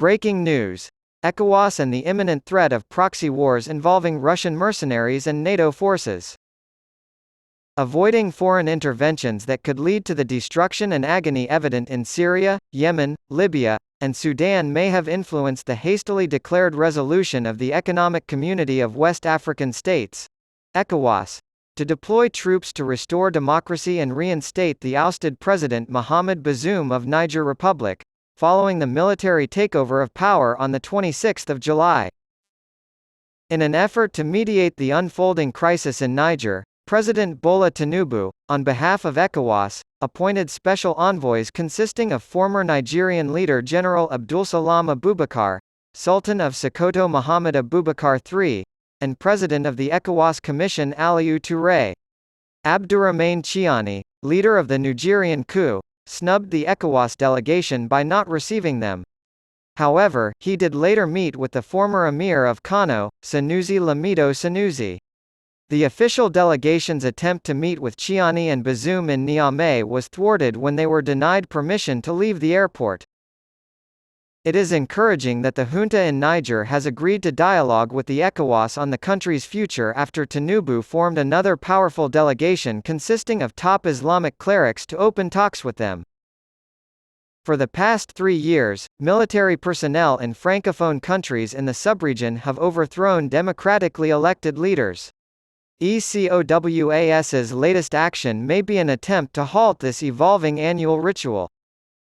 Breaking news. ECOWAS and the imminent threat of proxy wars involving Russian mercenaries and NATO forces. Avoiding foreign interventions that could lead to the destruction and agony evident in Syria, Yemen, Libya, and Sudan may have influenced the hastily declared resolution of the Economic Community of West African States, ECOWAS, to deploy troops to restore democracy and reinstate the ousted President Mohamed Bazoum of Niger Republic, following the military takeover of power on the 26th of July. In an effort to mediate the unfolding crisis in Niger, President Bola Tinubu, on behalf of ECOWAS, appointed special envoys consisting of former Nigerian leader General Abdulsalam Abubakar, Sultan of Sokoto Mohammed Abubakar III, and President of the ECOWAS Commission Aliou Touré. Abdourahmane Chiani, leader of the Nigerian coup, snubbed the ECOWAS delegation by not receiving them. However, he did later meet with the former emir of Kano, Sanusi Lamido Sanusi. The official delegation's attempt to meet with Chiani and Bazoum in Niamey was thwarted when they were denied permission to leave the airport. It is encouraging that the junta in Niger has agreed to dialogue with the ECOWAS on the country's future after Tinubu formed another powerful delegation consisting of top Islamic clerics to open talks with them. For the past 3 years, military personnel in francophone countries in the subregion have overthrown democratically elected leaders. ECOWAS's latest action may be an attempt to halt this evolving annual ritual.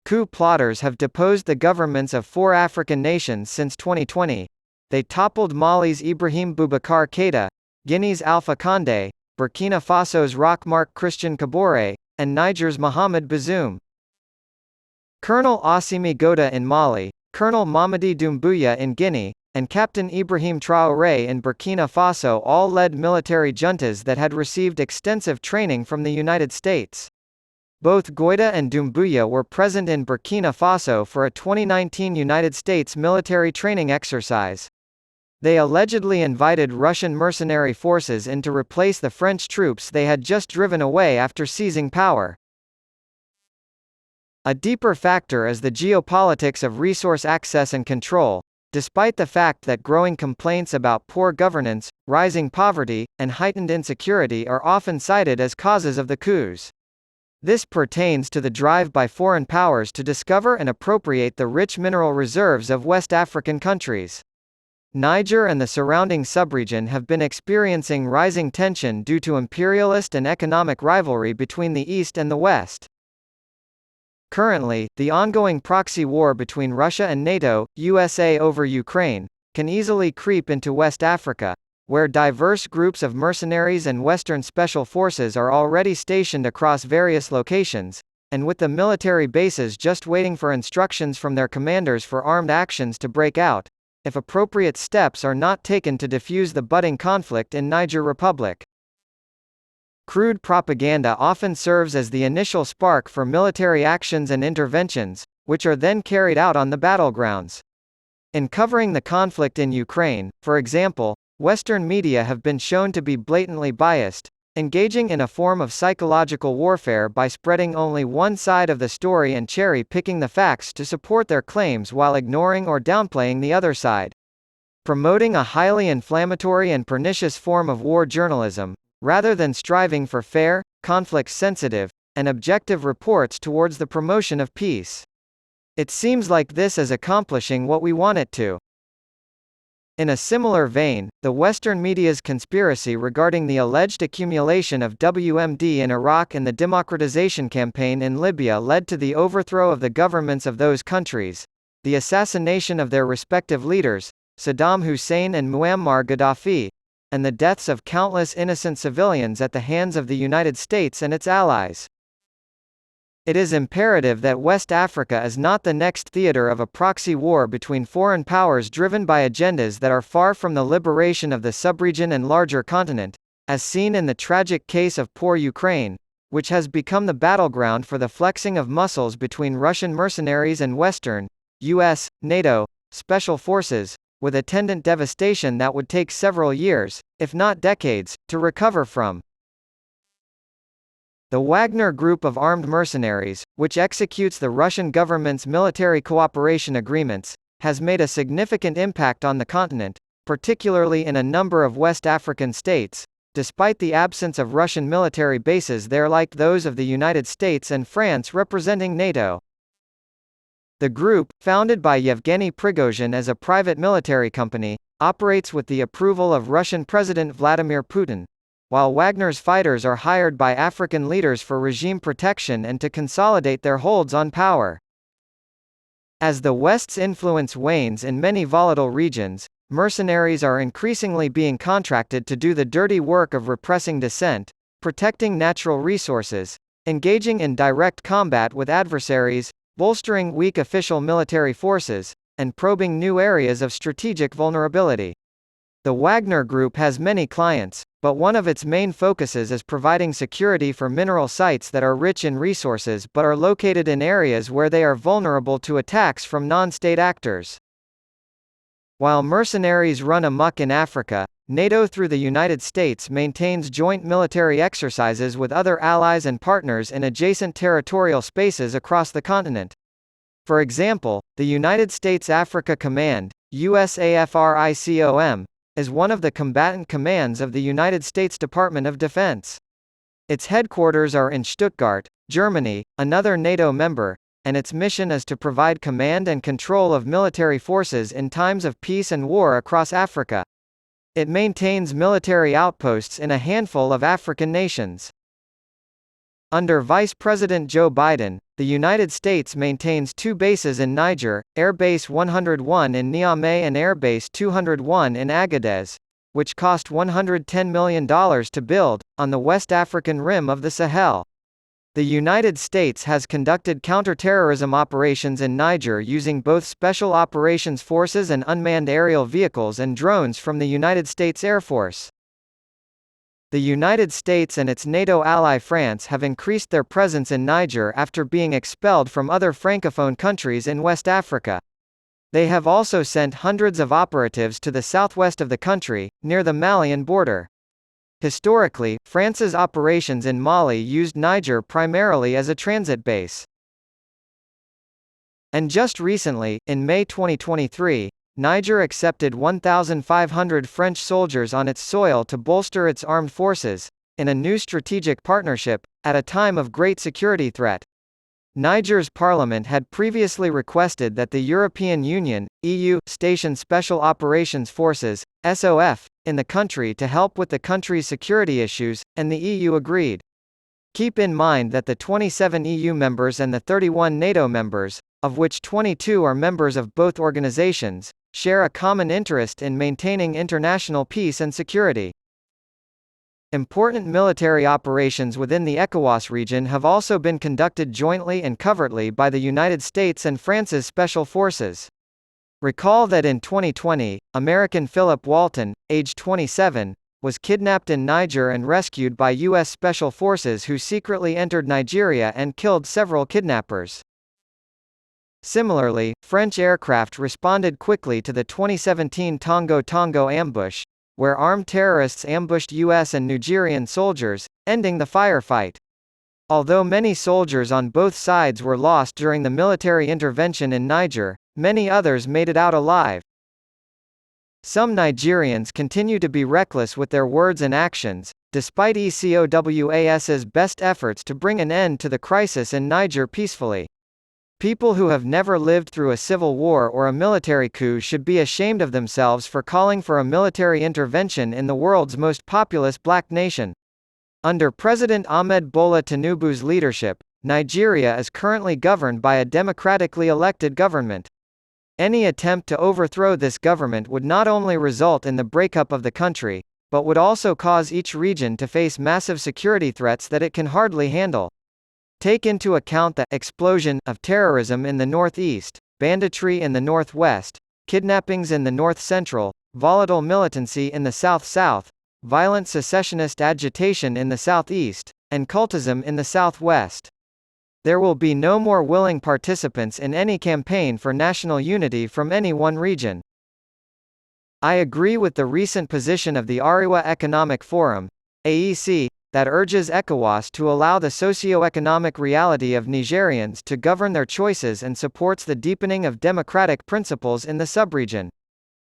Coup plotters have deposed the governments of 4 African nations since 2020. They toppled Mali's Ibrahim Boubacar Keïta, Guinea's Alpha Condé, Burkina Faso's Roch-Marc Christian Kabore, and Niger's Mohamed Bazoum. Colonel Assimi Goïta in Mali, Colonel Mamadi Doumbouya in Guinea, and Captain Ibrahim Traoré in Burkina Faso all led military juntas that had received extensive training from the United States. Both Goïta and Doumbouya were present in Burkina Faso for a 2019 United States military training exercise. They allegedly invited Russian mercenary forces in to replace the French troops they had just driven away after seizing power. A deeper factor is the geopolitics of resource access and control. Despite the fact that growing complaints about poor governance, rising poverty, and heightened insecurity are often cited as causes of the coups. This pertains to the drive by foreign powers to discover and appropriate the rich mineral reserves of West African countries. Niger and the surrounding subregion have been experiencing rising tension due to imperialist and economic rivalry between the East and the West. Currently, the ongoing proxy war between Russia and NATO, USA over Ukraine, can easily creep into West Africa, where diverse groups of mercenaries and Western special forces are already stationed across various locations, and with the military bases just waiting for instructions from their commanders for armed actions to break out, if appropriate steps are not taken to defuse the budding conflict in Niger Republic. Crude propaganda often serves as the initial spark for military actions and interventions, which are then carried out on the battlegrounds. In covering the conflict in Ukraine, for example, Western media have been shown to be blatantly biased, engaging in a form of psychological warfare by spreading only one side of the story and cherry-picking the facts to support their claims while ignoring or downplaying the other side. Promoting a highly inflammatory and pernicious form of war journalism, rather than striving for fair, conflict-sensitive, and objective reports towards the promotion of peace. It seems like this is accomplishing what we want it to. In a similar vein, the Western media's conspiracy regarding the alleged accumulation of WMD in Iraq and the democratization campaign in Libya led to the overthrow of the governments of those countries, the assassination of their respective leaders, Saddam Hussein and Muammar Gaddafi, and the deaths of countless innocent civilians at the hands of the United States and its allies. It is imperative that West Africa is not the next theater of a proxy war between foreign powers driven by agendas that are far from the liberation of the subregion and larger continent, as seen in the tragic case of poor Ukraine, which has become the battleground for the flexing of muscles between Russian mercenaries and Western, US, NATO, special forces, with attendant devastation that would take several years, if not decades, to recover from. The Wagner Group of armed mercenaries, which executes the Russian government's military cooperation agreements, has made a significant impact on the continent, particularly in a number of West African states, despite the absence of Russian military bases there like those of the United States and France representing NATO. The group, founded by Yevgeny Prigozhin as a private military company, operates with the approval of Russian President Vladimir Putin, while Wagner's fighters are hired by African leaders for regime protection and to consolidate their holds on power. As the West's influence wanes in many volatile regions, mercenaries are increasingly being contracted to do the dirty work of repressing dissent, protecting natural resources, engaging in direct combat with adversaries, bolstering weak official military forces, and probing new areas of strategic vulnerability. The Wagner Group has many clients, but one of its main focuses is providing security for mineral sites that are rich in resources but are located in areas where they are vulnerable to attacks from non-state actors. While mercenaries run amok in Africa, NATO through the United States maintains joint military exercises with other allies and partners in adjacent territorial spaces across the continent. For example, the United States Africa Command, USAFRICOM, is one of the combatant commands of the United States Department of Defense. Its headquarters are in Stuttgart, Germany, another NATO member, and its mission is to provide command and control of military forces in times of peace and war across Africa. It maintains military outposts in a handful of African nations. Under Vice President Joe Biden, the United States maintains two bases in Niger, Air Base 101 in Niamey and Air Base 201 in Agadez, which cost $110 million to build, on the West African rim of the Sahel. The United States has conducted counterterrorism operations in Niger using both Special Operations Forces and unmanned aerial vehicles and drones from the United States Air Force. The United States and its NATO ally France have increased their presence in Niger after being expelled from other Francophone countries in West Africa. They have also sent hundreds of operatives to the southwest of the country, near the Malian border. Historically, France's operations in Mali used Niger primarily as a transit base. And just recently, in May 2023, Niger accepted 1,500 French soldiers on its soil to bolster its armed forces, in a new strategic partnership, at a time of great security threat. Niger's parliament had previously requested that the European Union, EU, station Special Operations Forces, SOF, in the country to help with the country's security issues, and the EU agreed. Keep in mind that the 27 EU members and the 31 NATO members, of which 22 are members of both organizations, share a common interest in maintaining international peace and security. Important military operations within the ECOWAS region have also been conducted jointly and covertly by the United States and France's special forces. Recall that in 2020, American Philip Walton, age 27, was kidnapped in Niger and rescued by U.S. Special Forces who secretly entered Nigeria and killed several kidnappers. Similarly, French aircraft responded quickly to the 2017 Tongo ambush, where armed terrorists ambushed U.S. and Nigerian soldiers, ending the firefight. Although many soldiers on both sides were lost during the military intervention in Niger, many others made it out alive. Some Nigerians continue to be reckless with their words and actions, despite ECOWAS's best efforts to bring an end to the crisis in Niger peacefully. People who have never lived through a civil war or a military coup should be ashamed of themselves for calling for a military intervention in the world's most populous black nation. Under President Ahmed Bola Tinubu's leadership, Nigeria is currently governed by a democratically elected government. Any attempt to overthrow this government would not only result in the breakup of the country, but would also cause each region to face massive security threats that it can hardly handle. Take into account the explosion of terrorism in the northeast, banditry in the northwest, kidnappings in the north-central, volatile militancy in the south-south, violent secessionist agitation in the southeast, and cultism in the southwest. There will be no more willing participants in any campaign for national unity from any one region. I agree with the recent position of the Ariwa Economic Forum, AEC, that urges ECOWAS to allow the socio-economic reality of Nigerians to govern their choices and supports the deepening of democratic principles in the subregion.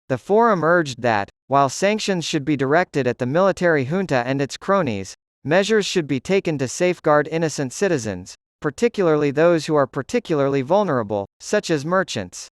The forum urged that, while sanctions should be directed at the military junta and its cronies, measures should be taken to safeguard innocent citizens, particularly those who are particularly vulnerable, such as merchants.